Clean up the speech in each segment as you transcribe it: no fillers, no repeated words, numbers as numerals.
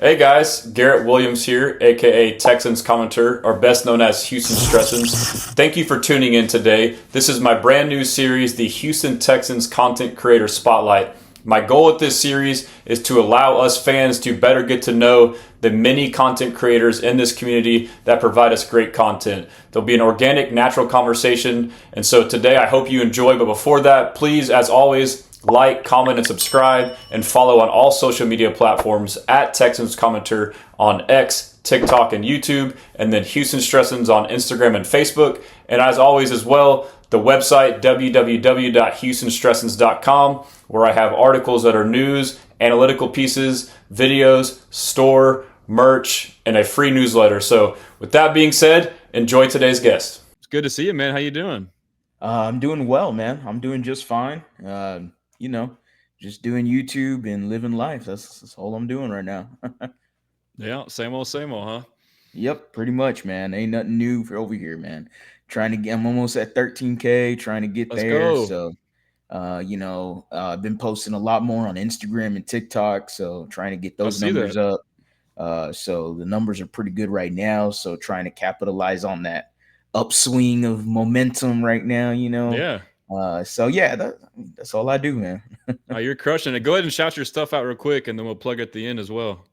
Hey guys, Garrett Williams here, aka Texans commentator, or best known as Houston Stressans. Thank you for tuning in today. This is my brand new series, the Houston Texans Content Creator Spotlight. My goal with this series is to allow us fans to better get to know the many content creators in this community that provide us great content. There'll be an organic, natural conversation, and so today I hope you enjoy. But before that, please, as always, like, comment, and subscribe, and follow on all social media platforms at Texans Commenter on X, TikTok, and YouTube, and then Houston Stressans on Instagram and Facebook. And as always, as well, the website www.houstonstressans.com, where I have articles that are news, analytical pieces, videos, store, merch, and a free newsletter. So, with that being said, enjoy today's guest. It's good to see you, man. How you doing? I'm doing well, man. I'm doing just fine. You know, just doing YouTube and living life. That's all I'm doing right now. Yeah, same old, huh? Yep, pretty much, man. Ain't nothing new for over here, man. Trying to get, I'm almost at 13K, trying to get Let's there. go. So, I've been posting a lot more on Instagram and TikTok. So, trying to get I those see numbers that. up. So the numbers are pretty good right now. So, trying to capitalize on that upswing of momentum right now. Yeah. So yeah, that's all I do, man. You're crushing it. Go ahead and shout your stuff out real quick, and then we'll plug at the end as well.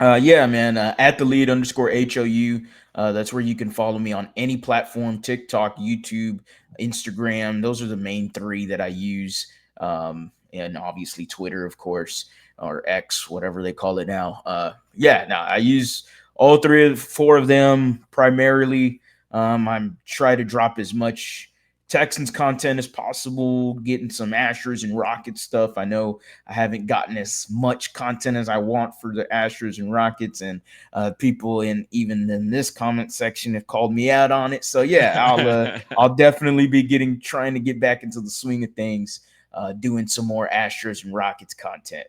Yeah, man. At the lead underscore HOU. That's where you can follow me on any platform: TikTok, YouTube, Instagram. Those are the main three that I use. And obviously Twitter, of course, or X, whatever they call it now. Yeah, now I use all four of them primarily. I'm try to drop as much Texans content as possible, getting some Astros and Rockets stuff. I know I haven't gotten as much content as I want for the Astros and Rockets, and people in even in this comment section have called me out on it. So yeah, I'll definitely be trying to get back into the swing of things, doing some more Astros and Rockets content.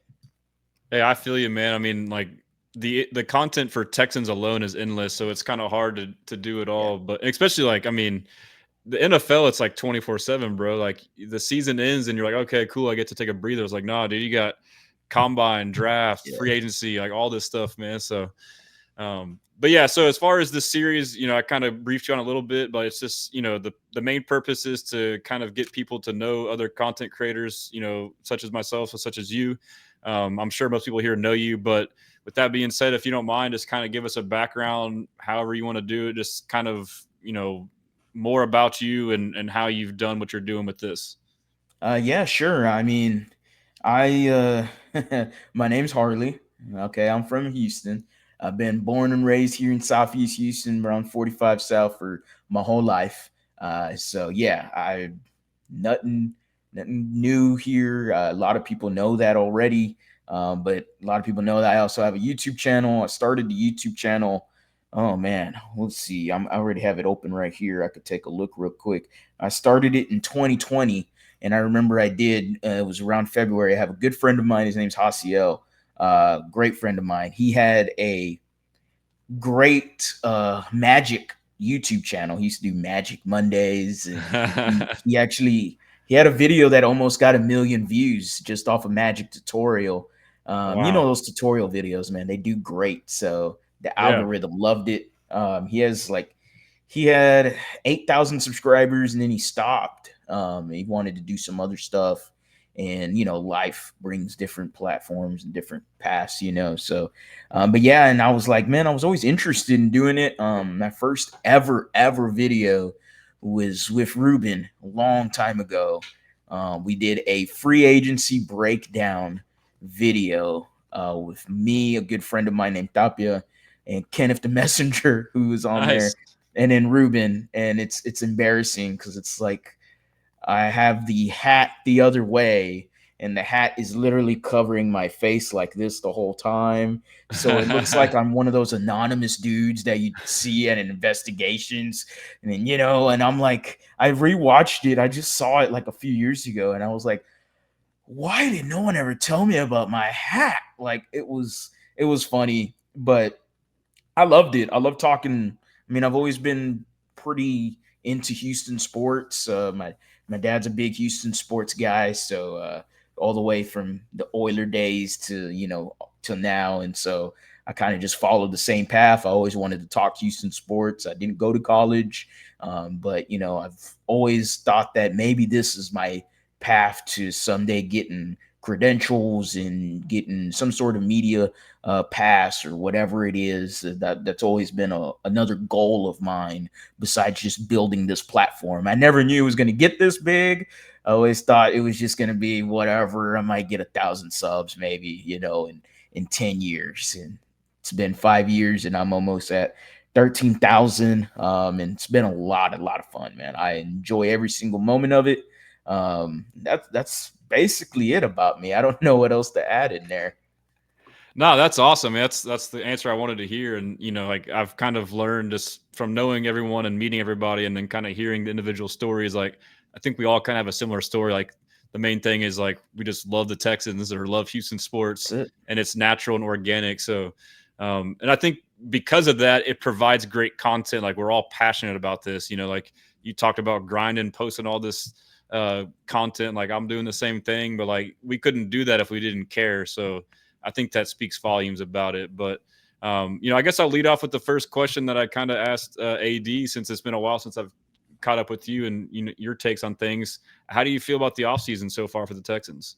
Hey, I feel you, man. I mean, like the content for Texans alone is endless, so it's kind of hard to do it Yeah, all. But especially like, I mean, the NFL, it's like 24/7, bro. Like the season ends, and you're like, okay, cool, I get to take a breather. It's like, nah, dude, you got combine, draft, yeah, free agency, like all this stuff, man. So but yeah, so as far as the series, I kind of briefed you on a little bit, but it's just, the main purpose is to kind of get people to know other content creators, such as myself, or such as you. I'm sure most people here know you, but with that being said, if you don't mind, just kind of give us a background, however you want to do it, just kind of, more about you and how you've done what you're doing with this. yeah, sure. I mean, I my name's Harley. Okay, I'm from Houston. I've been born and raised here in Southeast Houston, around 45 South, for my whole life. So yeah, I nothing nothing new here. A lot of people know that already, but a lot of people know that I also have a YouTube channel. I started the YouTube channel. Oh man, let's see. I already have it open right here. I could take a look real quick. I started it in 2020, and I remember I did. It was around February. I have a good friend of mine. His name's Hasiel. Great friend of mine. He had a great magic YouTube channel. He used to do Magic Mondays, and he actually he had a video that almost got 1 million views just off a magic tutorial. Wow. Those tutorial videos, man, they do great. So the Yeah. algorithm loved it. He had 8,000 subscribers, and then he stopped. He wanted to do some other stuff, and life brings different platforms and different paths. So but yeah, and I was like, man, I was always interested in doing it. My first ever video was with Ruben a long time ago. We did a free agency breakdown video with me, a good friend of mine named Tapia, and Kenneth the Messenger, who was on there, Nice. and then Ruben. And it's embarrassing because it's like I have the hat the other way, and the hat is literally covering my face like this the whole time. So it looks like I'm one of those anonymous dudes that you see at investigations. And then, and I'm like, I rewatched it. I just saw it like a few years ago, and I was like, why did no one ever tell me about my hat? Like it was funny, but I loved it. I love talking. I mean, I've always been pretty into Houston sports. My dad's a big Houston sports guy, so all the way from the Oiler days to till now, and so I kind of just followed the same path. I always wanted to talk Houston sports. I didn't go to college, but I've always thought that maybe this is my path to someday getting credentials and getting some sort of media pass or whatever it is. That's always been another goal of mine besides just building this platform. I never knew it was going to get this big. I always thought it was just going to be whatever. I might get 1,000 subs maybe, in 10 years. And it's been 5 years and I'm almost at 13,000. And it's been a lot of fun, man. I enjoy every single moment of it. That's basically it about me. I don't know what else to add in there. No, that's awesome. That's the answer I wanted to hear. And like I've kind of learned just from knowing everyone and meeting everybody, and then kind of hearing the individual stories. Like I think we all kind of have a similar story. Like the main thing is like we just love the Texans or love Houston sports, and it's natural and organic. So, and I think because of that, it provides great content. Like we're all passionate about this. Like you talked about grinding, posting all this content. Like I'm doing the same thing, but like we couldn't do that if we didn't care. So I think that speaks volumes about it. But, I guess I'll lead off with the first question that I kind of asked AD, since it's been a while since I've caught up with you and your takes on things. How do you feel about the offseason so far for the Texans?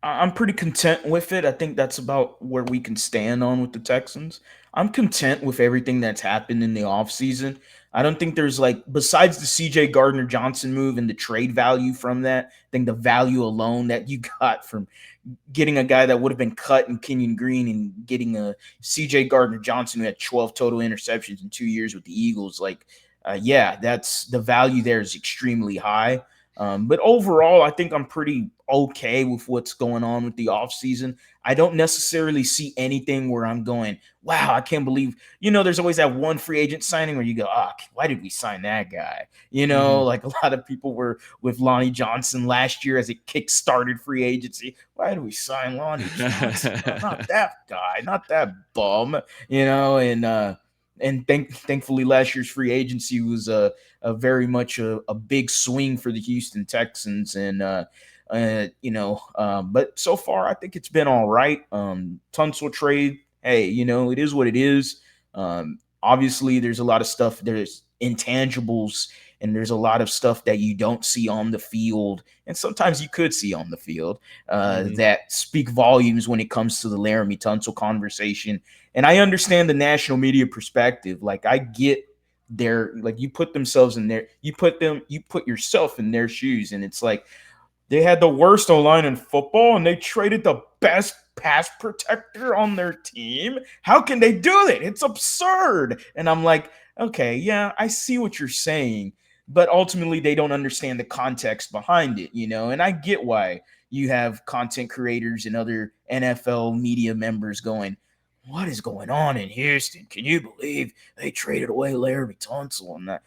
I'm pretty content with it. I think that's about where we can stand on with the Texans. I'm content with everything that's happened in the offseason. I don't think there's besides the CJ Gardner Johnson move and the trade value from that, I think the value alone that you got from getting a guy that would have been cut in Kenyon Green and getting a CJ Gardner Johnson who had 12 total interceptions in 2 years with the Eagles. That's the value there is extremely high. But overall, I think I'm pretty okay with what's going on with the offseason. I don't necessarily see anything where I'm going, wow, I can't believe, there's always that one free agent signing where you go, why did we sign that guy? Like a lot of people were with Lonnie Johnson last year as it kick-started free agency. Why did we sign Lonnie Johnson? Not that guy, not that bum, and thankfully last year's free agency was a very much a big swing for the Houston Texans. And, but so far I think it's been all right. Tunsil trade, hey, it is what it is. Obviously there's a lot of stuff. There's intangibles and there's a lot of stuff that you don't see on the field. And sometimes you could see on the field that speak volumes when it comes to the Laramie Tunsil conversation. And I understand the national media perspective. Like I get you put yourself in their shoes. And it's like, they had the worst O-line in football and they traded the best pass protector on their team. How can they do that? It's absurd. And I'm like, okay, yeah, I see what you're saying, but ultimately they don't understand the context behind it, and I get why you have content creators and other NFL media members going, what is going on in Houston? Can you believe they traded away Larry Tunsil and that?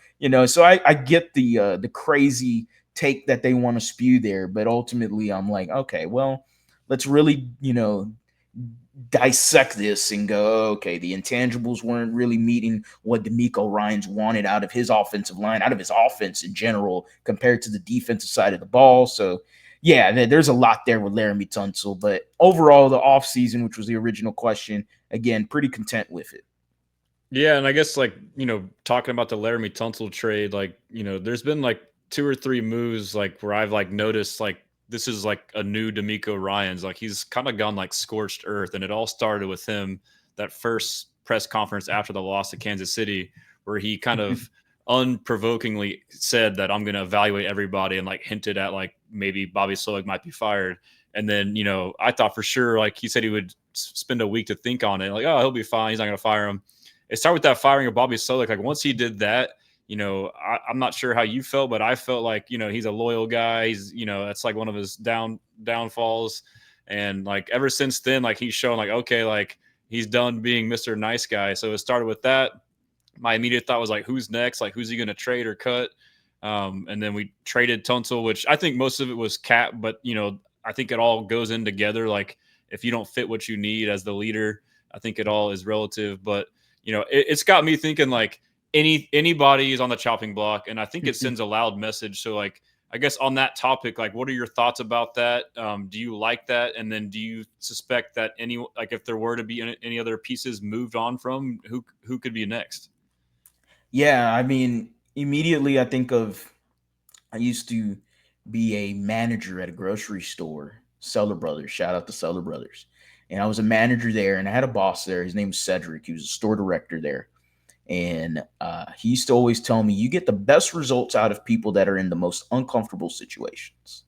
So I get the crazy take that they want to spew there, but ultimately I'm like, okay, well, let's really, dissect this and go, okay, the intangibles weren't really meeting what D'Amico Ryans wanted out of his offensive line, out of his offense in general, compared to the defensive side of the ball. So yeah, there's a lot there with Laramie Tunsil, but overall the offseason, which was the original question, again, pretty content with it. Yeah, and I guess talking about the Laramie Tunsil trade, there's been 2 or 3 moves where I've noticed this is a new D'Amico Ryans. He's kind of gone scorched earth, and it all started with him that first press conference after the loss to Kansas City, where he kind of unprovokingly said that I'm going to evaluate everybody and hinted at maybe Bobby Slowick might be fired. And then I thought for sure he said he would spend a week to think on it. Oh, he'll be fine. He's not going to fire him. It started with that firing of Bobby Slowick. Once he did that, I'm not sure how you felt, but I felt he's a loyal guy. He's, that's one of his downfalls. And ever since then, he's shown okay, he's done being Mr. Nice Guy. So it started with that. My immediate thought was who's next? Who's he going to trade or cut? And then we traded Tunsil, which I think most of it was cap, but I think it all goes in together. If you don't fit what you need as the leader, I think it all is relative. But it's got me thinking anybody is on the chopping block, and I think it sends a loud message. So I guess on that topic, like, what are your thoughts about that? Do you like that? And then do you suspect that if there were to be any other pieces moved on from, who could be next? Yeah, I mean, immediately I used to be a manager at a grocery store, Seller Brothers. Shout out to Seller Brothers. And I was a manager there, and I had a boss there. His name was Cedric. He was a store director there. And he used to always tell me, you get the best results out of people that are in the most uncomfortable situations.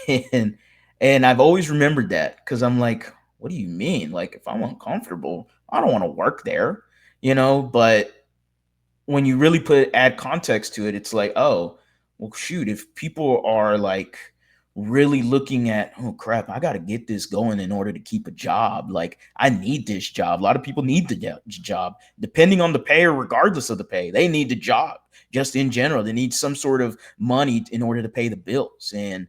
and and I've always remembered that because I'm like, what do you mean? Like, if I'm uncomfortable, I don't want to work there, But when you really add context to it, it's like, oh, well, shoot, if people are like really looking at, oh crap, I got to get this going in order to keep a job. Like, I need this job. A lot of people need the job, depending on the pay or regardless of the pay. They need the job just in general. They need some sort of money in order to pay the bills. And,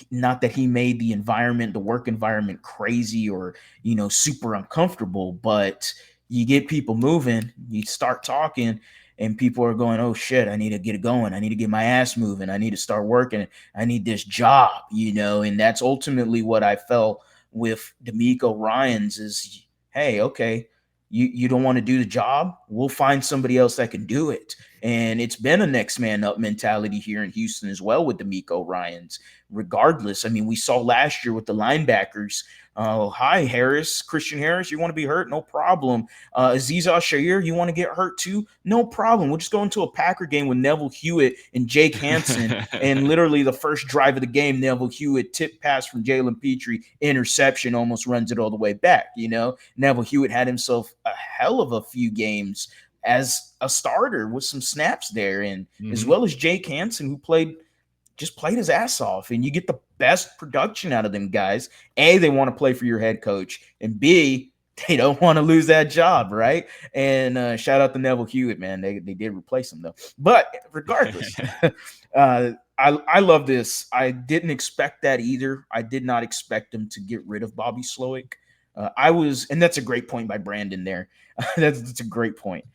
not that he made the work environment crazy or, super uncomfortable, but you get people moving, you start talking, and people are going, oh shit, I need to get it going. I need to get my ass moving. I need to start working. I need this job, and that's ultimately what I felt with D'Amico Ryans is, hey, okay, you don't want to do the job? We'll find somebody else that can do it. And it's been a next man up mentality here in Houston as well with D'Amico Ryans. Regardless, I mean, we saw last year with the linebackers. Hi, Christian Harris, you want to be hurt? No problem. Aziz Al-Shair, you want to get hurt too? No problem. We'll just go into a Packer game with Neville Hewitt and Jake Hansen. And literally the first drive of the game, Neville Hewitt tip pass from Jalen Petrie, interception, almost runs it all the way back. Neville Hewitt had himself a hell of a few games as a starter with some snaps there. And as well as Jake Hansen, who played his ass off, and you get the best production out of them guys. A, they want to play for your head coach, and B, they don't want to lose that job, right? And shout out to Neville Hewitt, man. They did replace him though. But regardless, I love this. I didn't expect that either. I did not expect them to get rid of Bobby Slowick. And that's a great point by Brandon there. That's a great point.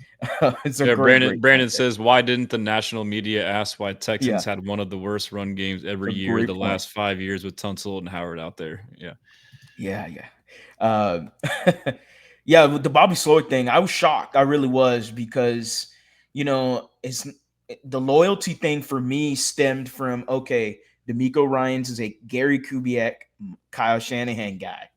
It's a great Brandon says, why didn't the national media ask why Texans had one of the worst run games every year the last 5 years with Tunsil and Howard out there? Yeah. Yeah, with the Bobby Slowick thing, I was shocked. I really was, because, it's the loyalty thing for me stemmed from, okay, D'Amico Ryans is a Gary Kubiak, Kyle Shanahan guy.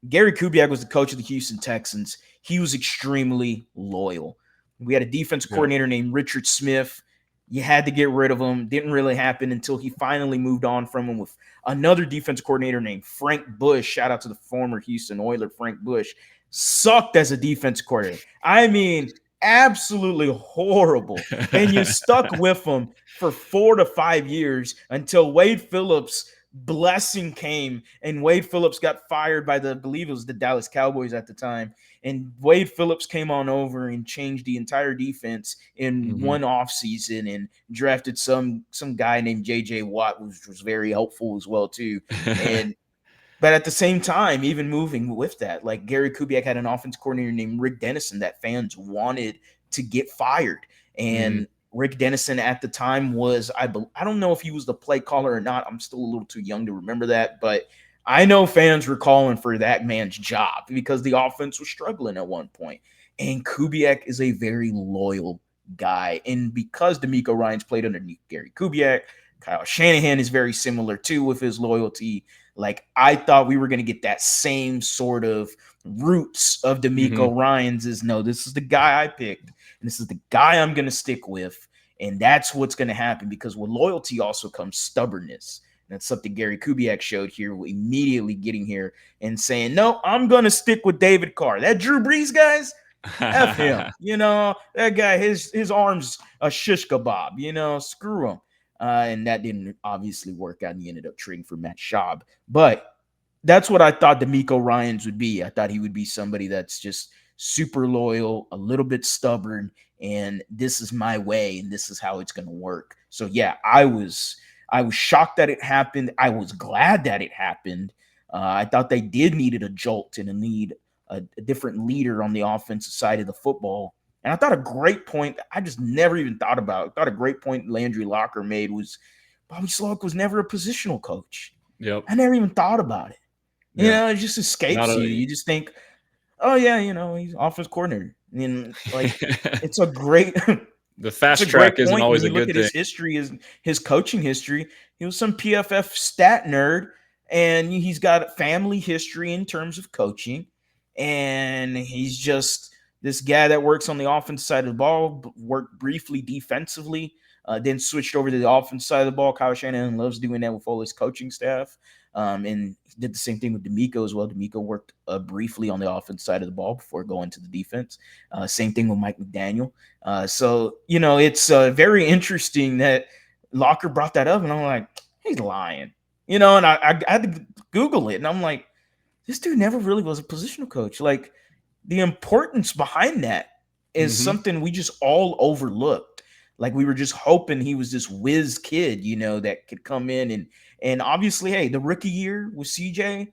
Gary Kubiak was the coach of the Houston Texans. He was extremely loyal. We had a defensive coordinator named Richard Smith. You had to get rid of him. Didn't really happen until he finally moved on from him with another defensive coordinator named Frank Bush. Shout out to the former Houston Oiler, Frank Bush. Sucked as a defensive coordinator. I mean, absolutely horrible. And you stuck with him for 4 to 5 years until Wade Phillips' blessing came, and Wade Phillips got fired by I believe it was the Dallas Cowboys at the time. And Wade Phillips came on over and changed the entire defense in one offseason and drafted some guy named J.J. Watt, which was very helpful as well too. But at the same time, even moving with that, like Gary Kubiak had an offensive coordinator named Rick Dennison that fans wanted to get fired. And Rick Dennison at the time was, I don't know if he was the play caller or not. I'm still a little too young to remember that, but I know fans were calling for that man's job because the offense was struggling at one point. And Kubiak is a very loyal guy. And because D'Amico Ryans played underneath Gary Kubiak, Kyle Shanahan is very similar too with his loyalty. Like, I thought we were going to get that same sort of roots of D'Amico Ryans is, no, this is the guy I picked, and this is the guy I'm going to stick with. And that's what's going to happen, because with loyalty also comes stubbornness. And that's something Gary Kubiak showed here, immediately getting here and saying, no, I'm going to stick with David Carr. That Drew Brees, guys, F him. That guy, his arm's a shish kebab, screw him. And that didn't obviously work out, and he ended up trading for Matt Schaub. But that's what I thought D'Amico Ryans would be. I thought he would be somebody that's just super loyal, a little bit stubborn, and this is my way, and this is how it's going to work. So yeah, I was shocked that it happened. I was glad that it happened. I thought they needed a jolt and a different leader on the offensive side of the football And I thought a great point I just never even thought about. I thought a great point Landry Locker made was Bobby Slowick was never a positional coach. Yep. I never even thought about it. You Yeah. know, it just escapes you. You just think, oh yeah, he's offense coordinator. And like it's a great the it's fast a track great isn't point always when a you look good at thing. his history, his coaching history. He was some PFF stat nerd, and he's got a family history in terms of coaching, and he's just this guy that works on the offense side of the ball, worked briefly defensively, then switched over to the offense side of the ball. Kyle Shanahan loves doing that with all his coaching staff. And did the same thing with D'Amico as well. D'Amico worked briefly on the offense side of the ball before going to the defense. Same thing with Mike McDaniel. So, it's very interesting that Locker brought that up, and I'm like, he's lying. And I had to Google it, and I'm like, this dude never really was a positional coach. Like, the importance behind that is something we just all overlooked. Like, we were just hoping he was this whiz kid, that could come in and obviously, hey, the rookie year with CJ,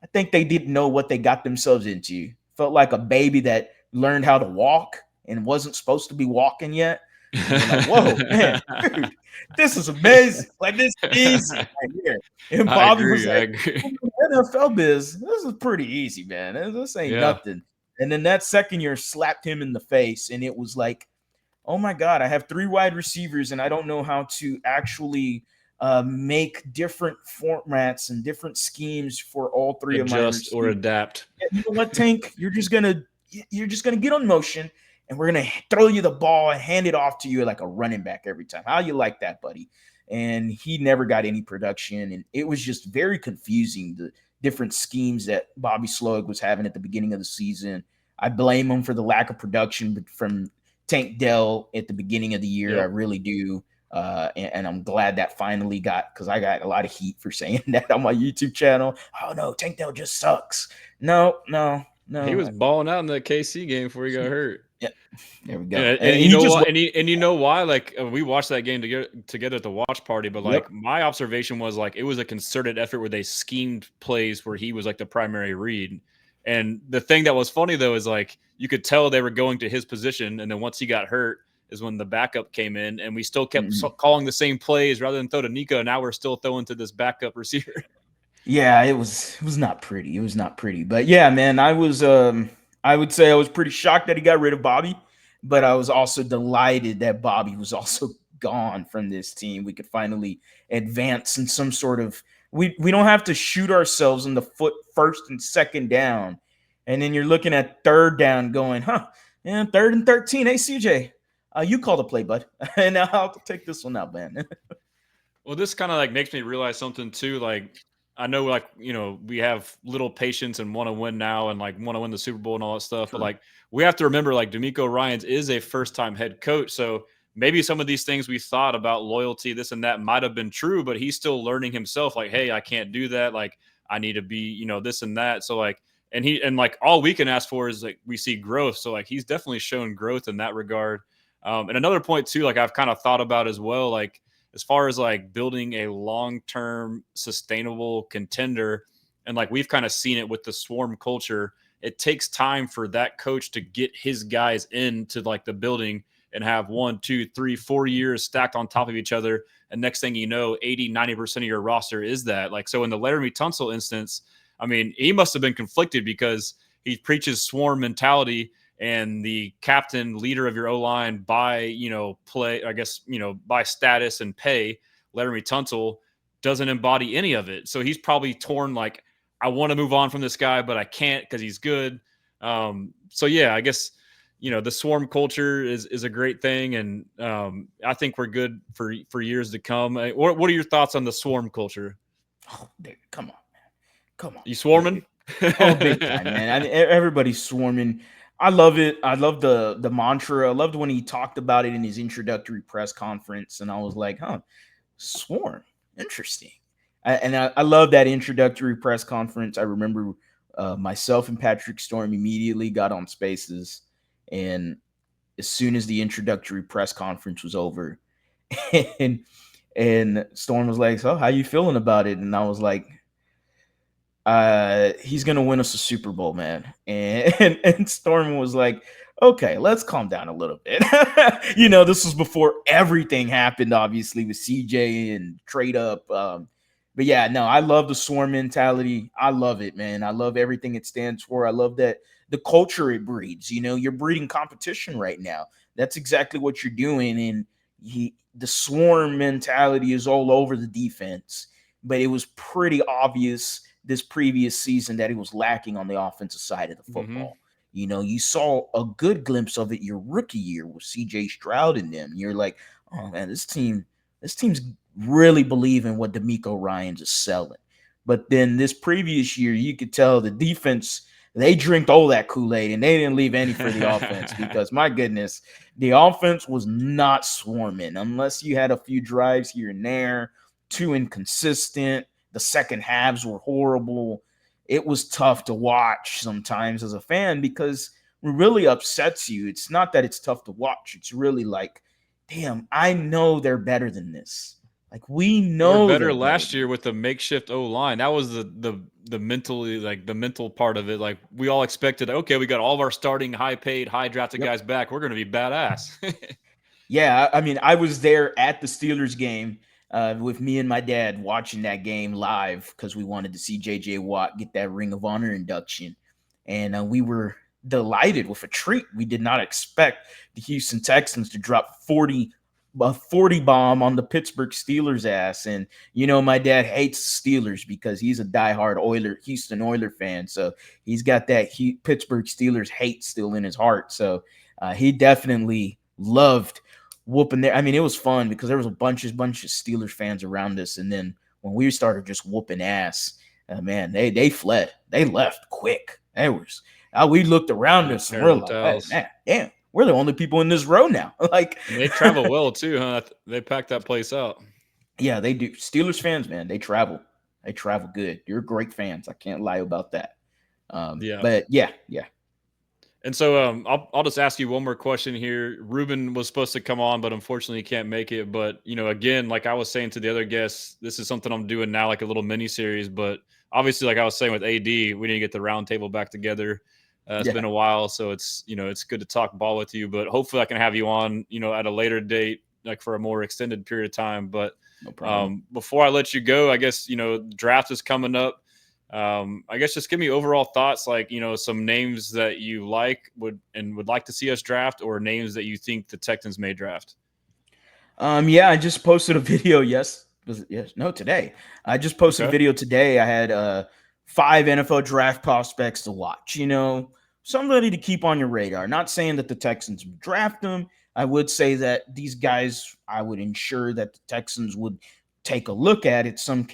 I think they didn't know what they got themselves into. Felt like a baby that learned how to walk and wasn't supposed to be walking yet. And you're like, whoa, man, dude, this is amazing. Like, this is easy right here. And I Bobby was agree. like, NFL biz, this is pretty easy, man. This ain't Yeah. nothing. And then that second year slapped him in the face. And it was like, oh my God, I have 3 wide receivers and I don't know how to actually make different formats and different schemes for all 3 of my Adjust or receivers. adapt. You know what, Tank? You're just gonna get on motion, and we're gonna throw you the ball and hand it off to you like a running back every time. How you like that, buddy? And he never got any production, and it was just very confusing, the different schemes that Bobby Slowick was having at the beginning of the season. I blame him for the lack of production from Tank Dell at the beginning of the year. Yep. I really do. And I'm glad that finally because I got a lot of heat for saying that on my YouTube channel. Oh no, Tank Dell just sucks. No. He was balling out in the KC game before he got hurt. Yeah, there we go. And you know what? And you know why? Like, we watched that game together at the watch party. But like, my observation was like it was a concerted effort where they schemed plays where he was like the primary read. And the thing that was funny though is like you could tell they were going to his position, and then once he got hurt is when the backup came in, and we still kept calling the same plays rather than throw to Nico. Now we're still throwing to this backup receiver. Yeah, it was not pretty. It was not pretty. But yeah, man, I would say I was pretty shocked that he got rid of Bobby, but I was also delighted that Bobby was also gone from this team. We could finally advance in some sort of we don't have to shoot ourselves in the foot first and second down. And then you're looking at third down going, and 3rd and 13. Hey, CJ, you call the play, bud. And I'll take this one out, man. Well, this kind of like makes me realize something too. Like, I know, like, we have little patience and want to win now and like want to win the Super Bowl and all that stuff. Sure. But like, we have to remember, like, D'Amico Ryans is a first-time head coach. So maybe some of these things we thought about loyalty, this and that might have been true, but he's still learning himself. Like, hey, I can't do that. Like, I need to be, this and that. So like, and like all we can ask for is like we see growth. So like he's definitely shown growth in that regard. And another point too, like I've kind of thought about as well, like as far as like building a long-term sustainable contender, and like we've kind of seen it with the swarm culture, it takes time for that coach to get his guys into like the building and have 1, 2, 3, 4 years stacked on top of each other. And next thing you know, 80-90% of your roster is that. Like, so in the Laramie Tunsil instance, I mean, he must have been conflicted because he preaches swarm mentality, and the captain leader of your O-line by, play, I guess, by status and pay, Laramie Tunsil doesn't embody any of it. So he's probably torn, like, I want to move on from this guy, but I can't because he's good. So yeah, I guess, the swarm culture is a great thing. And I think we're good for years to come. What are your thoughts on the swarm culture? Oh, dude, come on, man. Come on. You swarming? Oh, big time, man. Everybody's swarming. I love it. I love the mantra. I loved when he talked about it in his introductory press conference, and I was like, swarm. Interesting. I love that introductory press conference. I remember myself and Patrick Storm immediately got on Spaces, and as soon as the introductory press conference was over, and Storm was like, "So, how you feeling about it?" And I was like, he's gonna win us a Super Bowl, man. And Storm was like, okay, let's calm down a little bit. This was before everything happened, obviously, with CJ and trade up. But yeah, no, I love the swarm mentality. I love it, man. I love everything it stands for. I love that the culture it breeds. You're breeding competition right now. That's exactly what you're doing. And the swarm mentality is all over the defense. But it was pretty obvious this previous season that it was lacking on the offensive side of the Mm-hmm. football. You saw a good glimpse of it your rookie year with CJ Stroud and them. You're like, oh man, this team's really believing what D'Amico Ryans is selling. But then this previous year, you could tell the defense, they drank all that Kool-Aid and they didn't leave any for the offense because my goodness, the offense was not swarming unless you had a few drives here and there, too inconsistent. The second halves were horrible. It was tough to watch sometimes as a fan because it really upsets you. It's not that it's tough to watch. It's really like, damn, I know they're better than this. Like we They were know better they're better last than year this. with the makeshift O line. That was the mentally, like the mental part of it. Like we all expected, okay, we got all of our starting high paid, high drafted Yep. guys back. We're going to be badass. Yeah, I mean, I was there at the Steelers game with me and my dad watching that game live because we wanted to see J.J. Watt get that Ring of Honor induction, and we were delighted with a treat. We did not expect the Houston Texans to drop a 40 bomb on the Pittsburgh Steelers ass. And my dad hates Steelers because he's a diehard Houston Oiler fan, so he's got that Pittsburgh Steelers hate still in his heart. So he definitely loved whooping there. I mean, it was fun because there was a bunch of Steelers fans around us, and then when we started just whooping ass, man, they fled. They left quick. We looked around us and we're Terrible like, hey, towels. man, damn, we're the only people in this row now. Like, And they travel well too, huh? They packed that place out. yeah, they do. Steelers fans, man, they travel. They travel good. You're great fans. I can't lie about that. Yeah. But yeah, yeah. And so I'll just ask you one more question here. Ruben was supposed to come on, but unfortunately he can't make it. But again, like I was saying to the other guests, this is something I'm doing now, like a little mini series. But obviously, like I was saying with AD, we need to get the round table back together. It's Yeah, been a while, so it's good to talk ball with you. But hopefully, I can have you on, at a later date, like for a more extended period of time. But no problem. before I let you go, I guess draft is coming up. I guess just give me overall thoughts, like some names that you would like to see us draft, or names that you think the Texans may draft. Yeah, I just posted a video. Yes, was it yes? No, today. I just posted a Okay. video today. I had 5 NFL draft prospects to watch. Somebody to keep on your radar. Not saying that the Texans would draft them. I would say that these guys, I would ensure that the Texans would take a look at it, some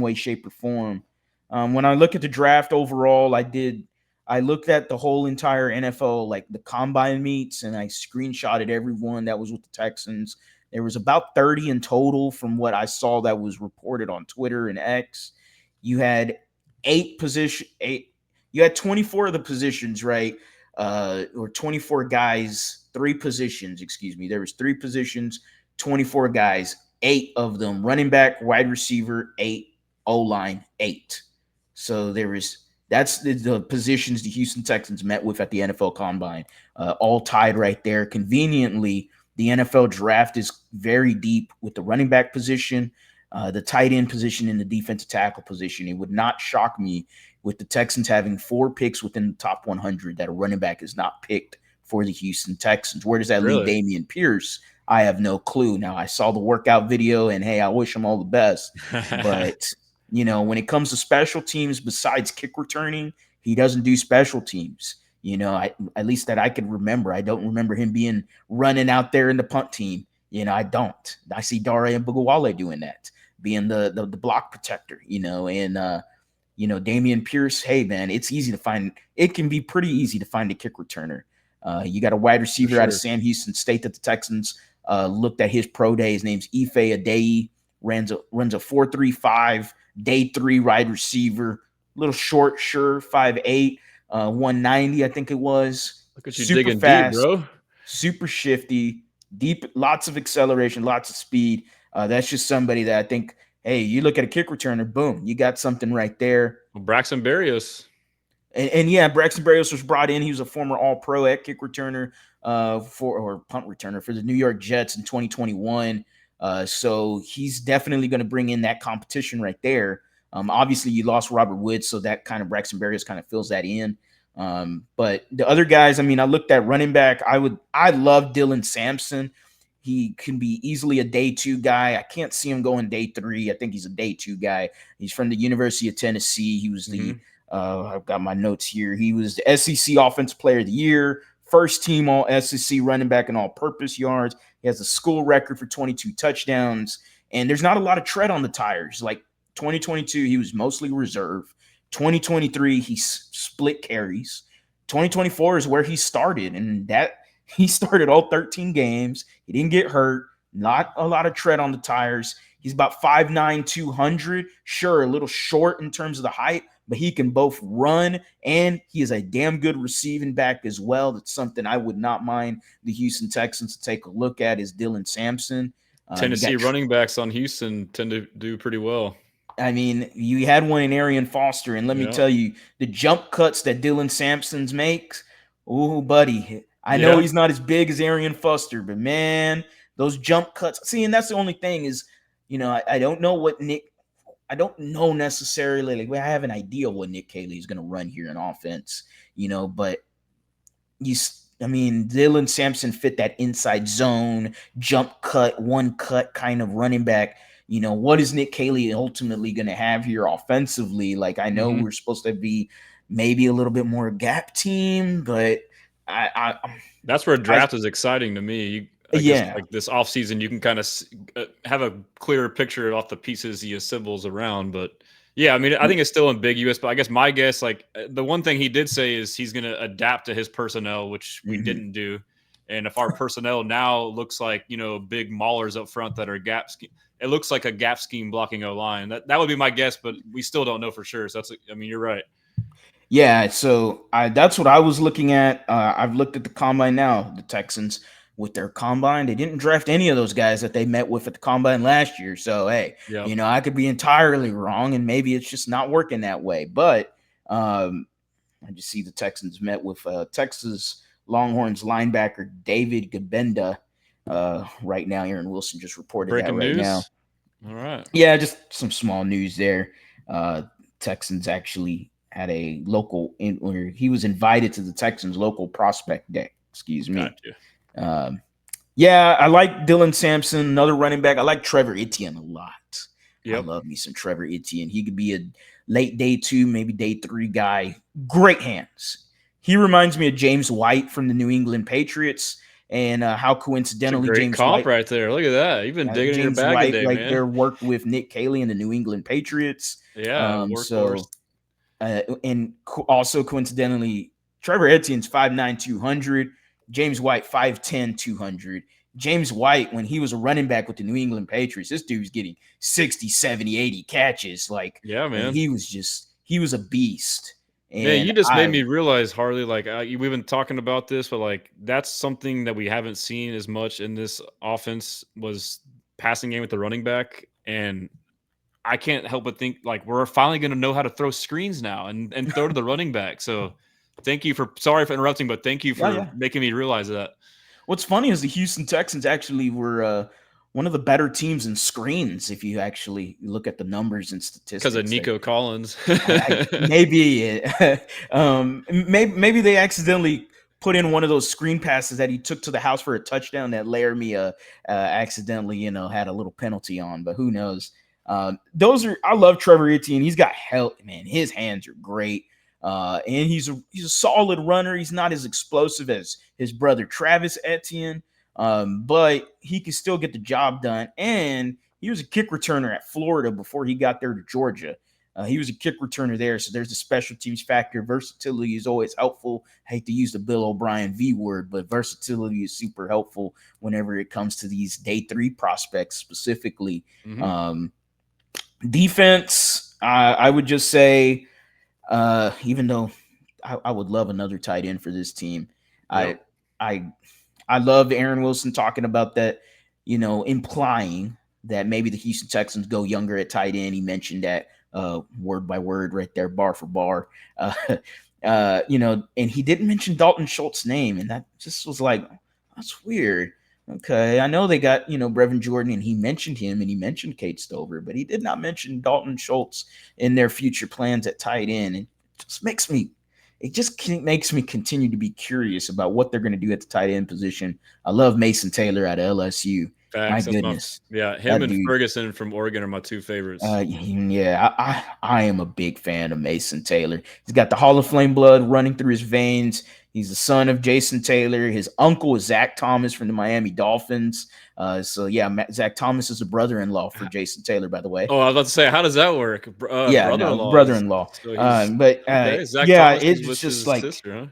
way, shape, or form. When I look at the draft overall, I looked at the whole entire NFL, like the combine meets, and I screenshotted everyone that was with the Texans. There was about 30 in total from what I saw that was reported on Twitter and X. You had you had 24 of the positions, right? Or 24 guys, 3 positions, excuse me. There was 3 positions, 24 guys, 8 of them running back, wide receiver, 8, O-line, 8. So that's the positions the Houston Texans met with at the NFL Combine, all tied right there. Conveniently, the NFL draft is very deep with the running back position, the tight end position, and the defensive tackle position. It would not shock me with the Texans having 4 picks within the top 100 that a running back is not picked for the Houston Texans. Where does that leave Really? Dameon Pierce? I have no clue. Now, I saw the workout video, and hey, I wish him all the best. But, when it comes to special teams, besides kick returning, he doesn't do special teams. At least that I can remember. I don't remember him being running out there in the punt team. I don't. I see Dare and Bugawale doing that, being the block protector, and Dameon Pierce, hey man, it's easy to find. It can be pretty easy to find a kick returner. You got a wide For receiver out of sure. Sam Houston State that the Texans looked at his pro day. His name's Ife Adeyi, runs a 4.35, day 3 wide receiver, little short, sure, 5'8", 190, I think it was. Look at you Super digging deep, fast, bro. super shifty, deep, lots of acceleration, lots of speed. That's just somebody that I think, hey, you look at a kick returner, boom, you got something right there. Well, Braxton Berrios. And yeah, Braxton Berrios was brought in. He was a former All-Pro at kick returner or punt returner for the New York Jets in 2021. So he's definitely going to bring in that competition right there. Obviously, you lost Robert Woods, so that kind of Braxton Berrios kind of fills that in. But the other guys, I mean, I looked at running back. I love Dylan Sampson. He can be easily a day 2 guy. I can't see him going day 3. I think he's a day 2 guy. He's from the University of Tennessee. He was the I've got my notes here. He was the SEC Offensive Player of the Year, first team All SEC running back in all-purpose yards. He has a school record for 22 touchdowns, and there's not a lot of tread on the tires. Like 2022, he was mostly reserve. 2023, he split carries. 2024 is where he started, and that he started all 13 games. He didn't get hurt. Not a lot of tread on the tires. He's about 5'9", 200. Sure, a little short in terms of the height, but he can both run and he is a damn good receiving back as well. That's something I would not mind the Houston Texans to take a look at is Dylan Sampson. Tennessee running backs on Houston tend to do pretty well. I mean, you had one in Arian Foster, and let me tell you, the jump cuts that Dylan Sampson makes, oh, buddy, I know he's not as big as Arian Foster, but man, those jump cuts. See, and that's the only thing is, I don't know what I don't know necessarily. Like, I have an idea what Nick Caley is going to run here in offense, but Dylan Sampson fit that inside zone, jump cut, one cut kind of running back. What is Nick Caley ultimately going to have here offensively? Like, I know we're supposed to be maybe a little bit more gap team, but that's where draft is exciting to me. I guess, like this offseason, you can kind of have a clearer picture off the pieces he assembles around. But yeah, I mean, I think it's still ambiguous. But I guess my guess, like the one thing he did say is he's going to adapt to his personnel, which we didn't do. And if our personnel now looks like, big maulers up front that are gap scheme, it looks like a gap scheme blocking O-line. That would be my guess, but we still don't know for sure. So you're right. Yeah, so that's what I was looking at. I've looked at the combine now. The Texans with their combine, they didn't draft any of those guys that they met with at the combine last year. So, hey, I could be entirely wrong, and maybe it's just not working that way. But I just see the Texans met with Texas Longhorns linebacker David Gabenda right now. Aaron Wilson just reported Breaking that right news now. All right. Yeah, just some small news there. Texans actually had a local where he was invited to the Texans local prospect day. Excuse me. Gotcha. Yeah, I like Dylan Sampson, another running back. I like Trevor Etienne a lot. Yep. I love me some Trevor Etienne. He could be a late day 2, maybe day 3 guy. Great hands. He reminds me of James White from the New England Patriots, and how coincidentally That's a great James comp White right there. Look at that. You've been digging in your James bag White today, right man. there worked with Nick Caley in the New England Patriots. Yeah, workhorse. And also coincidentally, Trevor Etienne's 5'9", 200. James White, 5'10", 200. James White, when he was a running back with the New England Patriots, this dude was getting 60, 70, 80 catches. Like, yeah, man. He was a beast. And man, you just made me realize, Harley, like we've been talking about this, but like that's something that we haven't seen as much in this offense was passing game with the running back. And I can't help but think like we're finally going to know how to throw screens now and throw to the running back. So sorry for interrupting, but thank you for making me realize that. What's funny is the Houston Texans actually were one of the better teams in screens if you actually look at the numbers and statistics. Because of Nico Collins. Maybe they accidentally put in one of those screen passes that he took to the house for a touchdown that Laramie accidentally, had a little penalty on, but who knows? I love Trevor Etienne. He's got help, man. His hands are great. And he's a solid runner. He's not as explosive as his brother Travis Etienne, but he can still get the job done. And he was a kick returner at Florida before he got there to Georgia. He was a kick returner there, so there's the special teams factor. Versatility is always helpful. I hate to use the Bill O'Brien V word, but versatility is super helpful whenever it comes to these day 3 prospects specifically. Defense, I would just say, even though I would love another tight end for this team, I love Aaron Wilson talking about that, implying that maybe the Houston Texans go younger at tight end. He mentioned that word by word right there, bar for bar. And he didn't mention Dalton Schultz's name, and that just was like, that's weird. Okay, I know they got Brevin Jordan, and he mentioned him, and he mentioned Kate Stover, but he did not mention Dalton Schultz in their future plans at tight end. And it just makes me continue to be curious about what they're going to do at the tight end position. I love Mason Taylor out of LSU. My Facts. goodness, Him and dude. Ferguson from Oregon are my two favorites. Yeah, I am a big fan of Mason Taylor. He's got the Hall of Flame blood running through his veins. He's the son of Jason Taylor. His uncle is Zach Thomas from the Miami Dolphins. Zach Thomas is a brother-in-law for Jason Taylor, by the way. Oh, I was about to say, how does that work? Brother-in-law. Okay. Zach Thomas is with his sister, huh?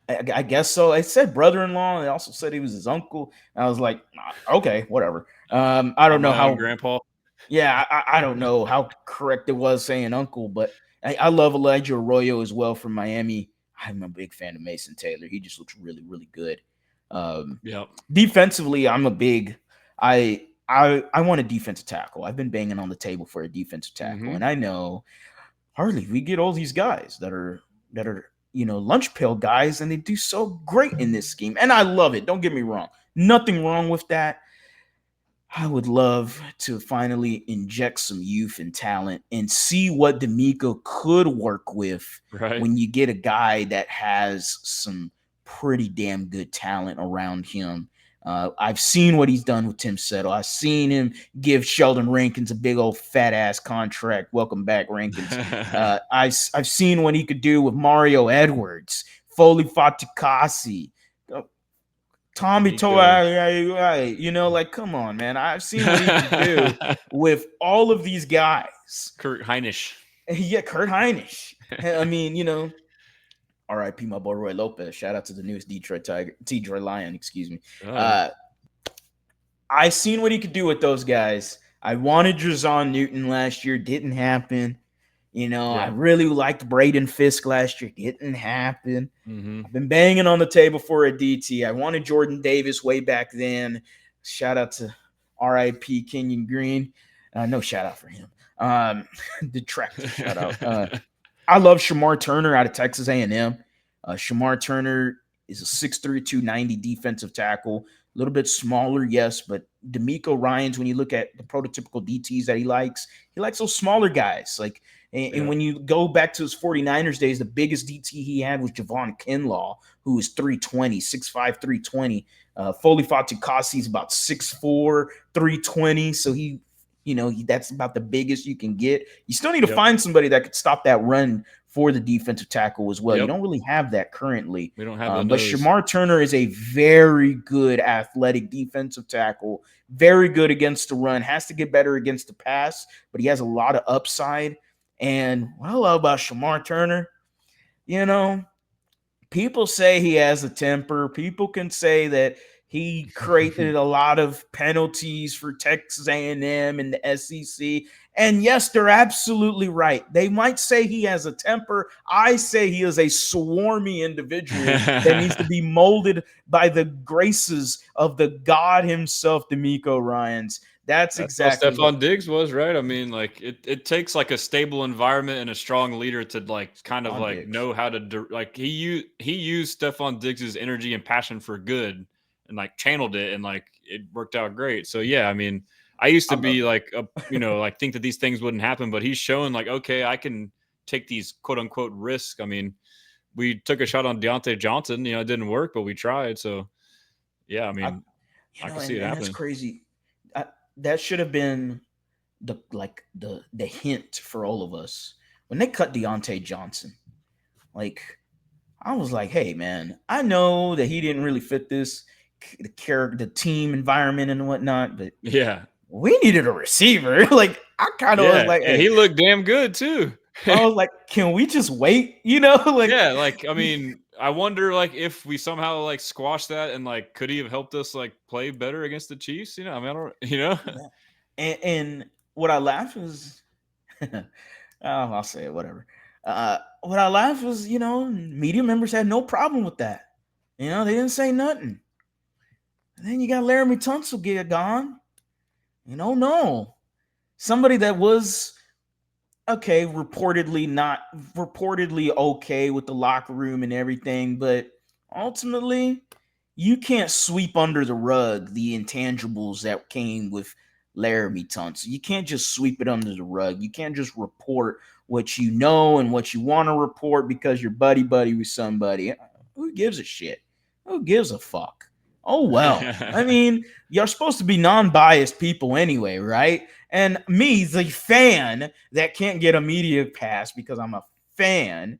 I guess so. It said brother-in-law. It also said he was his uncle. And I was like, okay, whatever. I don't know how grandpa. Yeah, I don't know how correct it was saying uncle, but I love Elijah Arroyo as well from Miami. I'm a big fan of Mason Taylor. He just looks really, really good. Defensively, I'm a big. I want a defensive tackle. I've been banging on the table for a defensive tackle, and I know hardly we get all these guys that are lunch pail guys, and they do so great in this scheme, and I love it. Don't get me wrong, nothing wrong with that. I would love to finally inject some youth and talent and see what D'Amico could work with when you get a guy that has some pretty damn good talent around him. I've seen what he's done with Tim Settle. I've seen him give Sheldon Rankins a big old fat ass contract. Welcome back, Rankins. I've seen what he could do with Mario Edwards, Foley Fatukasi, Tommy Toa, like, come on, man. I've seen what he can do with all of these guys. Kurt Heinisch. Yeah, Kurt Heinisch. I mean, R.I.P. my boy Roy Lopez. Shout out to the newest Detroit Lion, excuse me. I seen what he could do with those guys. I wanted Drazon Newton last year. Didn't happen. I really liked Braden Fisk last year. Didn't happen. I've been banging on the table for a DT. I wanted Jordan Davis way back then. Shout out to R.I.P. Kenyon Green. No shout out for him. Detractor shout out. I love Shamar Turner out of Texas A&M. Shamar Turner is a 6'3", 290 defensive tackle. A little bit smaller, yes, but D'Amico Ryans, when you look at the prototypical DTs that he likes those smaller guys. And when you go back to his 49ers days, the biggest DT he had was Javon Kinlaw, who was 320, 6'5", 320. Foley Fatukasi is about 6'4", 320. So that's about the biggest you can get. You still need to find somebody that could stop that run for the defensive tackle as well. You don't really have that currently. We don't have but Shamar Turner is a very good athletic defensive tackle, very good against the run, has to get better against the pass, but he has a lot of upside. And what I love about Shamar Turner, people say he has a temper. People can say that he created a lot of penalties for Texas A&M and the SEC. And yes, they're absolutely right. They might say he has a temper. I say he is a swarmy individual that needs to be molded by the graces of the God himself, D'Amico Ryans. That's exactly what Stephon Diggs was, right? I mean, like it takes like a stable environment and a strong leader to like kind of like Diggs. Know how to he used Stephon Diggs's energy and passion for good and like channeled it and like it worked out great. So yeah, I mean, I used to be like like think that these things wouldn't happen, but he's showing like, okay, I can take these quote unquote risks. I mean, we took a shot on Deontay Johnson, it didn't work, but we tried. So yeah, I mean, I can see it happening. That's crazy. That should have been the hint for all of us when they cut Deontay Johnson. Like, I was like, hey man, I know that he didn't really fit the team environment and whatnot, but yeah, we needed a receiver. Like, I kind of was like, hey. And he looked damn good too. I was like, can we just wait? I mean, I wonder like if we somehow like squash that and like could he have helped us like play better against the Chiefs? I mean, I don't. And what I laugh is, I'll say it, whatever. What I laugh is, media members had no problem with that. They didn't say nothing. And then you got Laramie Tunsil get gone. No, somebody that was okay, reportedly okay with the locker room and everything, but ultimately, you can't sweep under the rug the intangibles that came with Laramie Tunsil. You can't just sweep it under the rug. You can't just report what you know and what you want to report because you're buddy with somebody. Who gives a shit? Who gives a fuck? Oh well. I mean, you're supposed to be non-biased people anyway, right? And me, the fan that can't get a media pass because I'm a fan,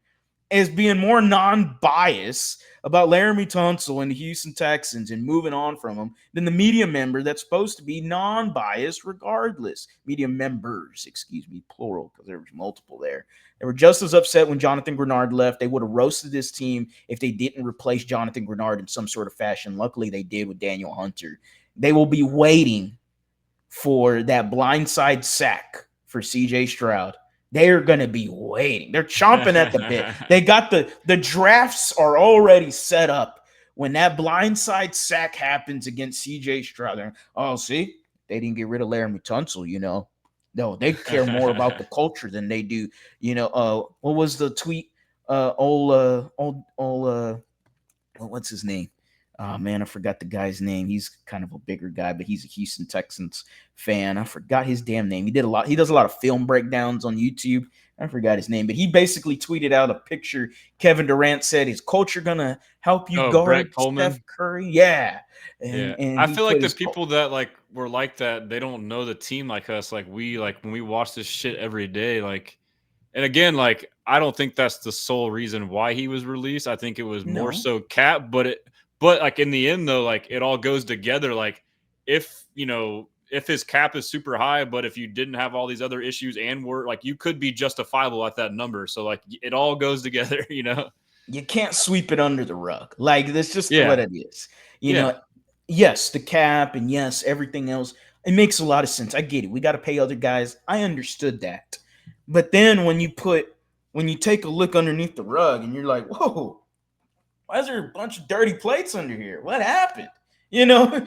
is being more non-biased about Laramie Tunsil and the Houston Texans and moving on from them than the media member that's supposed to be non-biased regardless. Media members, excuse me, plural, because there was multiple there. They were just as upset when Jonathan Grenard left. They would have roasted this team if they didn't replace Jonathan Grenard in some sort of fashion. Luckily, they did with Daniel Hunter. They will be waiting for that blindside sack for CJ Stroud. They're going to be waiting. They're chomping at the bit. They got the drafts are already set up. When that blindside sack happens against CJ Stroud, oh, see, they didn't get rid of Laramie Tunsil, you know. No, they care more about the culture than they do, you know. What was the tweet? What's his name? Oh man, I forgot the guy's name. He's kind of a bigger guy, but he's a Houston Texans fan. I forgot his damn name. He does a lot of film breakdowns on YouTube. I forgot his name, but he basically tweeted out a picture. Kevin Durant said, "Is culture gonna help you Brett guard Steph Coleman. Curry?" Yeah, Yeah, and I he feel like put the his people that like were like that, they don't know the team like us. Like we like when we watch this shit every day. Like, and again, like I don't think that's the sole reason why he was released. I think it was more no, so Cap, but like in the end though, like it all goes together. Like if if his cap is super high, but if you didn't have all these other issues and were like you could be justifiable at that number. So like it all goes together, you know. you can't sweep it under the rug. Like that's just what Yeah, it is. You yeah. know, yes, the cap and yes, everything else. It makes a lot of sense. I get it. We got to pay other guys. I understood that. But then when you take a look underneath the rug and you're like, whoa, why is there a bunch of dirty plates under here? What happened? You know,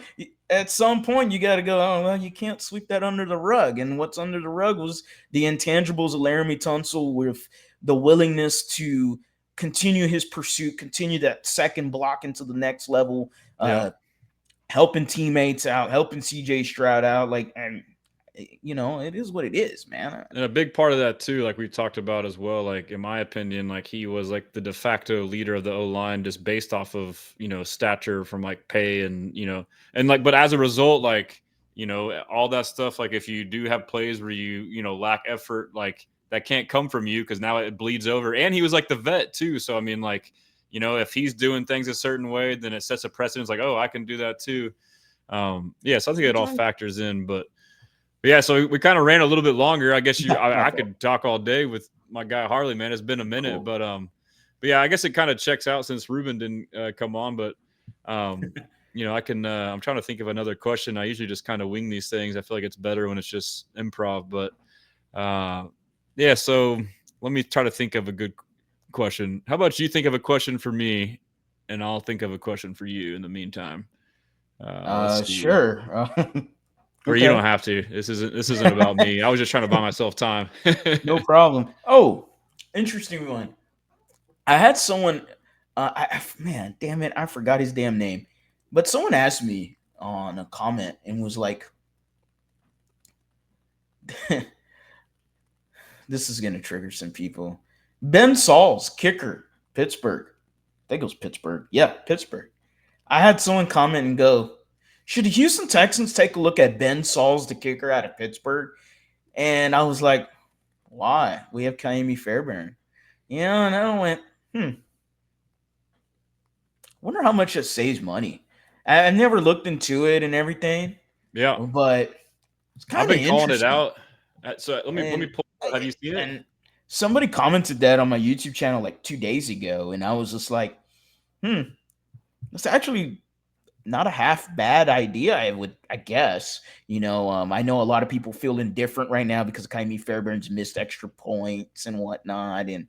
at some point you got to go, oh, well, you can't sweep that under the rug. And what's under the rug was the intangibles of Laramie Tunsil with the willingness to continue his pursuit, continue that second block into the next level, Yeah. helping teammates out, helping CJ Stroud out. Like, and you know, it is what it is, man. And a big part of that too, like we talked about as well, like in my opinion, like he was like the de facto leader of the O line just based off of, stature from like pay and, and like, but as a result, like, all that stuff, like if you do have plays where lack effort, like that can't come from you because now it bleeds over. And he was like the vet too. So, I mean, like, if he's doing things a certain way, then it sets a precedence like, oh, I can do that too. Yeah. So I think it all factors in, but yeah, so we kind of ran a little bit longer. I guess I could talk all day with my guy Harley, man. It's been a minute, Cool. but yeah, I guess it kind of checks out since Ruben didn't come on. But I can. I'm trying to think of another question. I usually just kind of wing these things. I feel like it's better when it's just improv. But yeah, so let me try to think of a good question. How about you think of a question for me, and I'll think of a question for you in the meantime. Let's see. Sure. Or you don't Okay. have to. This isn't about me. I was just trying to buy myself time. No problem. Oh, interesting one. I had someone. Man, damn it, I forgot his damn name. But someone asked me on a comment and was like, "This is gonna trigger some people." Ben Saul's kicker, Pittsburgh. I think it was Pittsburgh. Yeah, Pittsburgh. I had someone comment and go, "Should the Houston Texans take a look at Ben Saul's the kicker out of Pittsburgh?" And I was like, "Why? We have Kaimi Fairbairn." And I went, wonder how much it saves money. I never looked into it and everything, Yeah, but it's I've kind of been calling it interesting. out. So let me And pull. Have you seen it? and somebody commented that on my YouTube channel like 2 days ago, and I was just like, that's actually not a half bad idea. I guess, I know a lot of people feel indifferent right now because Kaimi Fairbairn's missed extra points and whatnot, and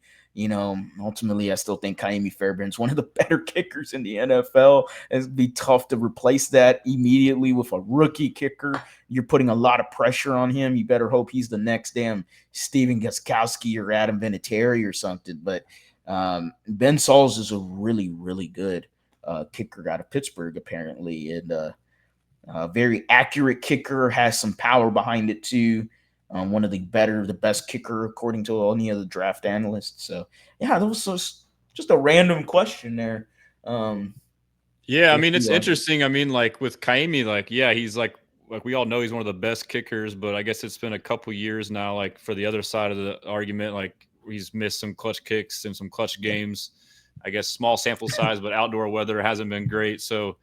ultimately I still think Kaimi Fairbairn's one of the better kickers in the NFL. It'd be tough to replace that immediately with a rookie kicker. You're putting a lot of pressure on him. You better hope he's the next damn Steven Gostkowski or Adam Vinatieri or something. But Ben Sauls is a really, really good kicker out of Pittsburgh, apparently. And very accurate kicker, has some power behind it too. One of the best kicker according to any of the draft analysts. So yeah, that was just a random question there. Yeah, I mean it's interesting. I mean, like with Kaimi, like he's like we all know he's one of the best kickers, but I guess it's been a couple years now. Like for the other side of the argument, like he's missed some clutch kicks and some clutch games. I guess small sample size, but outdoor weather hasn't been great. So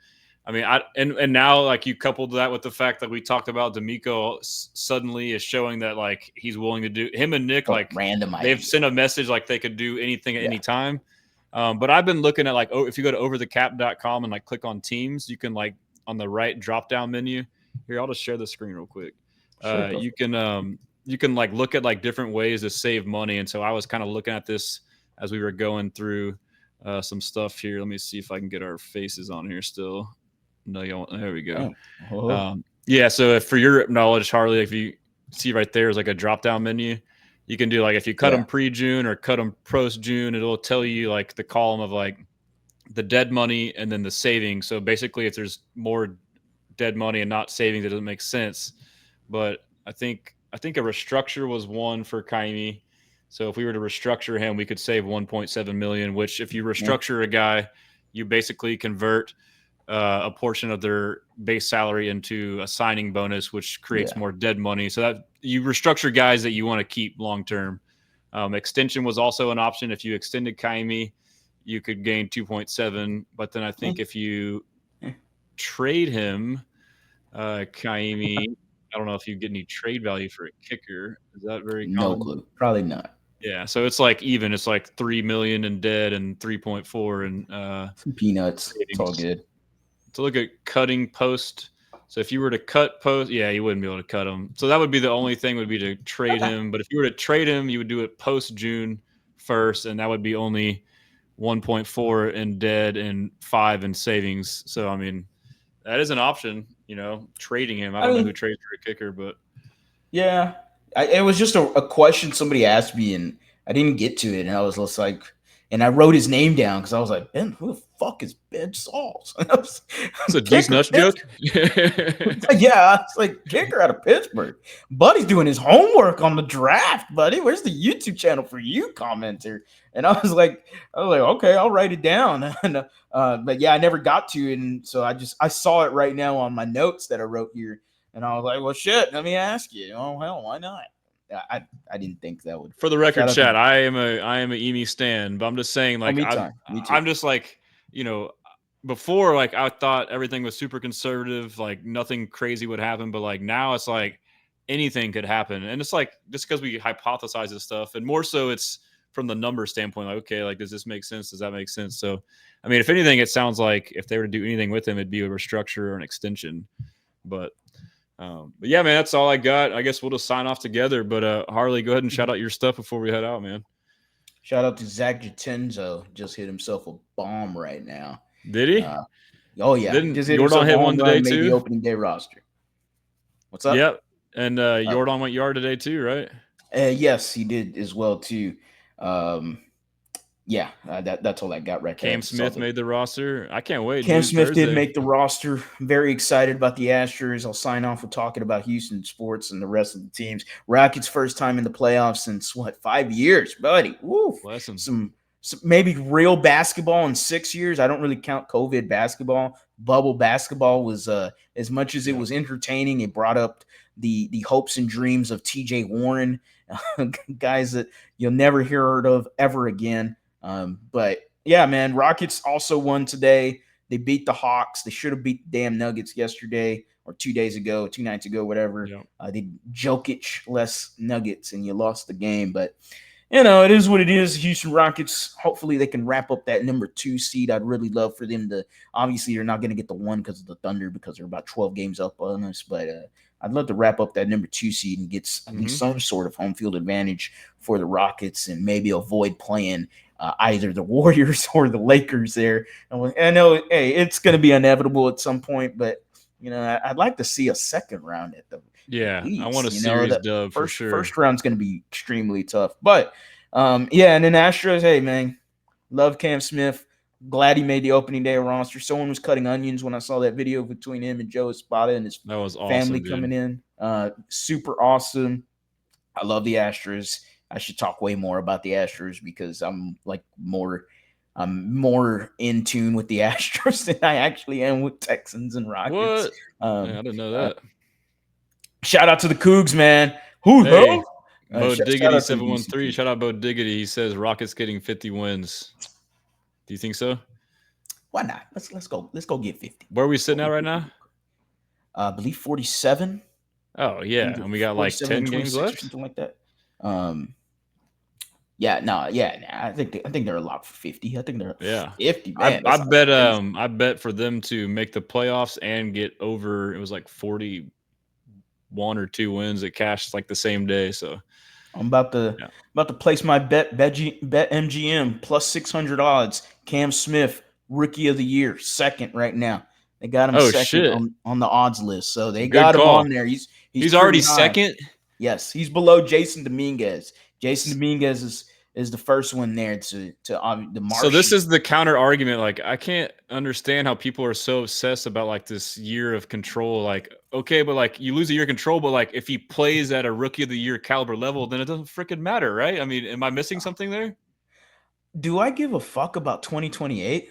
I mean, and now like you coupled that with the fact that we talked about D'Amico suddenly is showing that like he's willing to do him and Nick like random they've idea. sent a message like they could do anything at any time. But I've been looking at like if you go to overthecap.com and like click on teams, you can like on the right drop down menu. Here, I'll just share the screen real quick. Sure, you can like look at like different ways to save money, and so I was kind of looking at this as we were going through some stuff here. Let me see if I can get our faces on here still. No, you don't. There we go. Yeah. So if, for your knowledge, Harley, if you see right there is like a drop down menu, you can do like if you cut them pre-June or cut them post-June, it'll tell you like the column of like the dead money and then the savings. So basically, if there's more dead money and not savings, it doesn't make sense. But I think a restructure was one for Kaimi. So if we were to restructure him, we could save 1.7 million. Which if you restructure a guy, you basically convert a portion of their base salary into a signing bonus, which creates more dead money. So that you restructure guys that you want to keep long term. Extension was also an option. If you extended Kaimi, you could gain 2.7. But then I think if you trade him, Kaimi, I don't know if you get any trade value for a kicker. Is that very common? No clue. Probably not. Yeah, so it's like even. It's like 3 million in dead and 3.4 and some peanuts. It's all good. To look at cutting post. So if you were to cut post, you wouldn't be able to cut him. So that would be the only thing would be to trade him. But if you were to trade him, you would do it post June 1st, and that would be only 1.4 in dead and 5 in savings. So I mean, that is an option. Trading him. I don't know who trades for a kicker, but yeah, it was just a question somebody asked me, and I didn't get to it, and I was just like. And I wrote his name down because I was like, Ben, who the fuck is Ben Sauls? It's a decent joke. Yeah, it's like kicker out of Pittsburgh. Buddy's doing his homework on the draft, buddy. Where's the YouTube channel for you, commenter? And I was like, okay, I'll write it down. And, but yeah, I never got to it. And so I saw it right now on my notes that I wrote here. And I was like, well, shit, let me ask you. Oh, hell, why not? I didn't think that would. For the record, Chad, I am a Emi stan, but I'm just saying, like, me too. I'm just like, before, like, I thought everything was super conservative, like nothing crazy would happen, but like now it's like anything could happen, and it's like just because we hypothesize this stuff, and more so it's from the number standpoint, like, okay, like, does this make sense? Does that make sense? So, I mean, if anything, it sounds like if they were to do anything with him, it'd be a restructure or an extension, but yeah, man, that's all I got. I guess we'll just sign off together. But Harley, go ahead and shout out your stuff before we head out, man. Shout out to Zach Jatenzo. Just hit himself a bomb right now. Did he? Oh yeah. Didn't just hit Jordan hit one today made too? The opening day roster. What's up? Yep. And Jordan went yard today too, right? Yes, he did as well too. Yeah, that's all I got right there. Cam Smith made the roster. I can't wait. Cam Smith did make the roster. Very excited about the Astros. I'll sign off with talking about Houston sports and the rest of the teams. Rockets' first time in the playoffs since 5 years, buddy. Woo. Some maybe real basketball in 6 years. I don't really count COVID basketball. Bubble basketball was as much as it was entertaining. It brought up the hopes and dreams of T.J. Warren, guys that you'll never hear of ever again. But yeah, man, Rockets also won today. They beat the Hawks. They should have beat the damn Nuggets yesterday or 2 days ago, 2 nights ago, whatever. Yep. They Jokic less Nuggets and you lost the game. But it is what it is. Houston Rockets, hopefully they can wrap up that number 2 seed. I'd really love for them to, obviously they're not going to get the 1 because of the Thunder, because they're about 12 games up on us, but I'd love to wrap up that number 2 seed and get at least some sort of home field advantage for the Rockets, and maybe avoid playing either the Warriors or the Lakers there. I know, hey, it's going to be inevitable at some point, but I'd like to see a second round at the Yeah, I want a least. series That dub for sure. First round's going to be extremely tough, but yeah. And then Astros, hey man, love Cam Smith. Glad he made the opening day roster. Someone was cutting onions when I saw that video between him and Joe Espada and his That was family awesome, coming in. Super awesome. I love the Astros. I should talk way more about the Astros because I'm more in tune with the Astros than I actually am with Texans and Rockets. What? Yeah, I didn't know that. Shout out to the Cougs, man. Who Hey, the? Bo Shout Diggity out to the Houston 713. Cougs. Shout out Bo Diggity. He says Rockets getting 50 wins. Do you think so? Why not? Let's go. Let's go get 50. Where are we sitting at right now? I believe 47. Oh yeah, and we got like 10 games left, or something like that. I think they're a lot for 50. I think they're 50. Man, I bet for them to make the playoffs and get over, it was like 41 or 2 wins. It cashed like the same day. So I'm about to place my bet MGM plus 600 odds. Cam Smith, rookie of the year, second right now. They got him second on the odds list, so they got him on there. He's already high. second. Yes, he's below Jason Dominguez. Jason Dominguez is the first one there to the Martian. So this is the counter argument. Like, I can't understand how people are so obsessed about like this year of control. Like, okay, but like you lose a year of control, but like if he plays at a rookie of the year caliber level, then it doesn't freaking matter, right? I mean, am I missing something there? Do I give a fuck about 2028?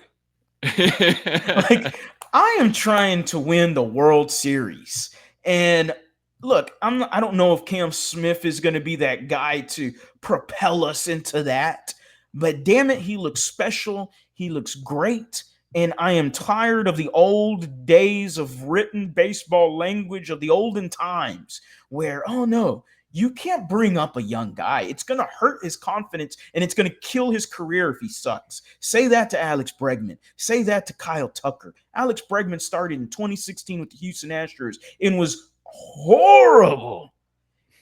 Like, I am trying to win the World Series, and look, I don't know if Cam Smith is going to be that guy to propel us into that, but damn it, he looks special. He looks great. And I am tired of the old days of written baseball language of the olden times where, oh no, you can't bring up a young guy. It's going to hurt his confidence and it's going to kill his career if he sucks. Say that to Alex Bregman. Say that to Kyle Tucker. Alex Bregman started in 2016 with the Houston Astros and was horrible.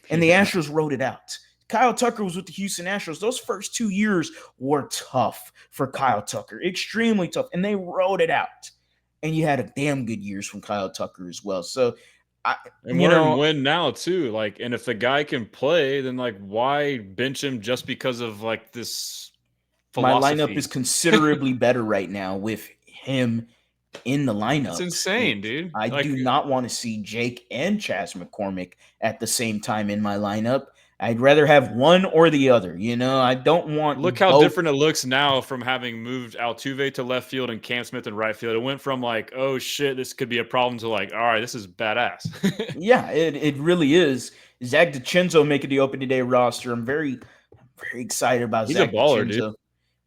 And the Astros wrote it out. Kyle Tucker was with the Houston Astros. Those first 2 years were tough for Kyle Tucker, extremely tough. And they wrote it out. And you had a damn good years from Kyle Tucker as well. So, we're in win now too. Like, and if the guy can play, then like, why bench him just because of like this philosophy? My lineup is considerably better right now with him in the lineup. It's insane, dude. I do not want to see Jake and Chas McCormick at the same time in my lineup. I'd rather have one or the other. I don't want. Look how different it looks now from having moved Altuve to left field and Cam Smith in right field. It went from like, oh shit, this could be a problem to like, all right, this is badass. Yeah, it really is. Zach DiCenzo making the opening day roster. I'm very, very excited about He's Zach a baller, DiCenzo.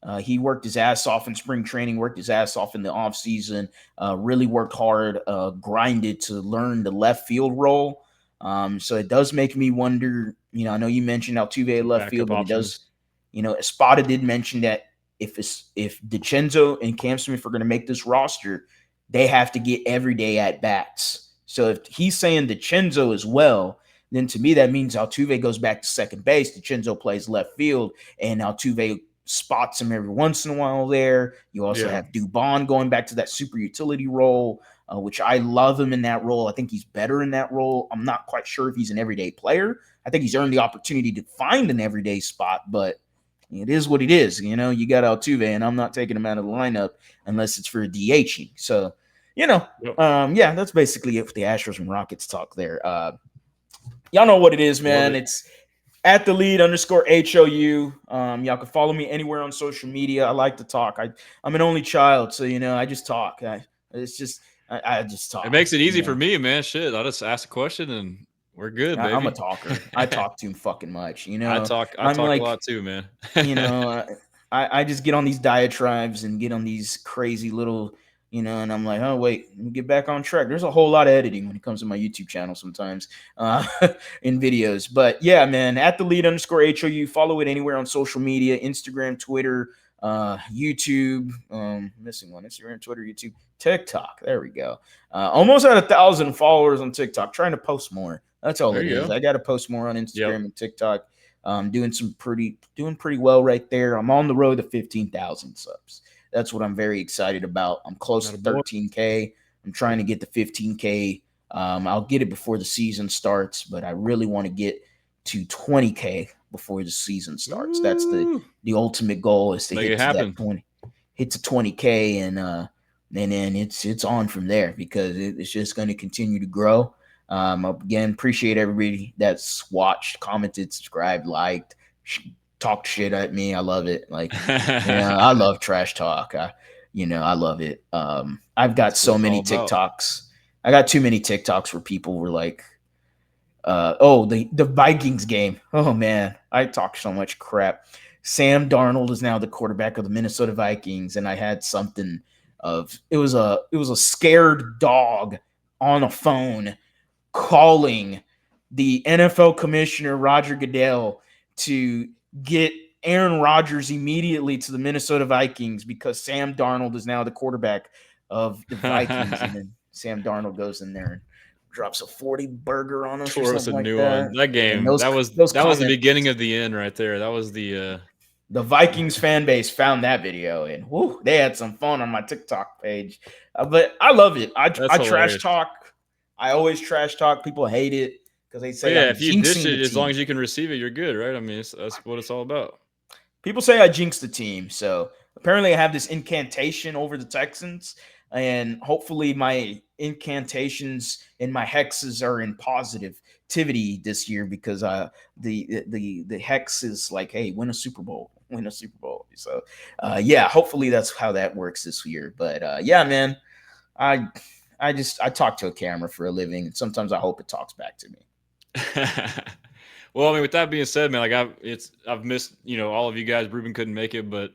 dude. He worked his ass off in spring training, worked his ass off in the offseason, really worked hard, grinded to learn the left field role. So it does make me wonder, I know you mentioned Altuve left field, but it does, Espada did mention that if DiCenzo and Cam Smith are going to make this roster, they have to get everyday at bats. So if he's saying DiCenzo as well, then to me that means Altuve goes back to second base, DiCenzo plays left field, and Altuve spots him every once in a while there. You also have Dubon going back to that super utility role, which I love him in that role. I think he's better in that role. I'm not quite sure if he's an everyday player. I think he's earned the opportunity to find an everyday spot, but it is what it is. You got Altuve, and I'm not taking him out of the lineup unless it's for DHing. So, that's basically it for the Astros and Rockets talk there. Y'all know what it is, man. It's at the lead _HOU. Y'all can follow me anywhere on social media. I like to talk. I'm an only child, so I just talk. I just talk. It makes it easy for me, man. Shit, I'll just ask a question and we're good, baby. I'm a talker. I talk too fucking much. I talk a lot too, man. I just get on these diatribes and get on these crazy little And I'm like, oh wait, let me get back on track. There's a whole lot of editing when it comes to my YouTube channel sometimes in videos. But yeah, man, at the lead_HOU, follow it anywhere on social media, Instagram, Twitter, YouTube, missing one, Instagram, Twitter, YouTube, TikTok. There we go. Almost at 1,000 followers on TikTok, trying to post more. That's all There it you is. go. I got to post more on Instagram Yep. and TikTok. Doing pretty well right there. I'm on the road to 15,000 subs. That's what I'm very excited about. I'm close to Attaboy. 13K. I'm trying to get to 15K. I'll get it before the season starts, but I really want to get to 20K before the season starts. That's Ooh. the ultimate goal, is to Make hit it to happen. that 20K, and then it's on from there, because it's just going to continue to grow. Again, appreciate everybody that's watched, commented, subscribed, liked, talked shit at me. I love it. Like, I love trash talk. I love it. I've got That's what so it's many all about. TikToks. I got too many TikToks where people were like, the Vikings game. Oh man, I talk so much crap. Sam Darnold is now the quarterback of the Minnesota Vikings, and I had something of it was a scared dog on a phone calling the NFL commissioner Roger Goodell to get Aaron Rodgers immediately to the Minnesota Vikings, because Sam Darnold is now the quarterback of the Vikings. And then Sam Darnold goes in there and drops a 40 burger on us or Tore us a something like new that. one. That And game, those that was the comments, beginning of the end right there. That was the the Vikings fan base found that video, and whoo, they had some fun on my TikTok page. But I love it. that's I trash hilarious. talk. I always trash talk. People hate it because they But say yeah, I'm if you dish jinxing the it, as long team. as you can receive it, you're good, right? I mean, that's what it's all about. People say I jinx the team. So apparently I have this incantation over the Texans, and hopefully my incantations and my hexes are in positivity this year, because the hex is like, hey, win a Super Bowl. Win a Super Bowl. So yeah, hopefully that's how that works this year. But yeah, man, I I talk to a camera for a living, and sometimes I hope it talks back to me. Well, I mean, with that being said, man, like I've missed all of you guys. Ruben couldn't make it, but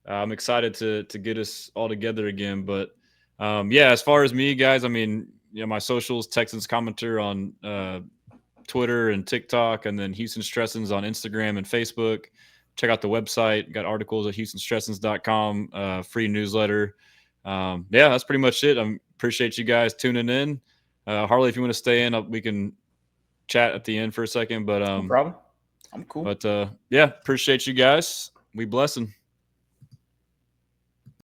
I'm excited to get us all together again. But yeah, as far as me, guys, I mean, my socials, Texans commenter on Twitter and TikTok, and then Houston Stressans on Instagram and Facebook. Check out the website. Got articles at HoustonStressans.com, free newsletter. Yeah, that's pretty much it. I appreciate you guys tuning in. Harley, if you want to stay in, we can chat at the end for a second. But No problem. I'm cool. yeah, appreciate you guys. We blessing.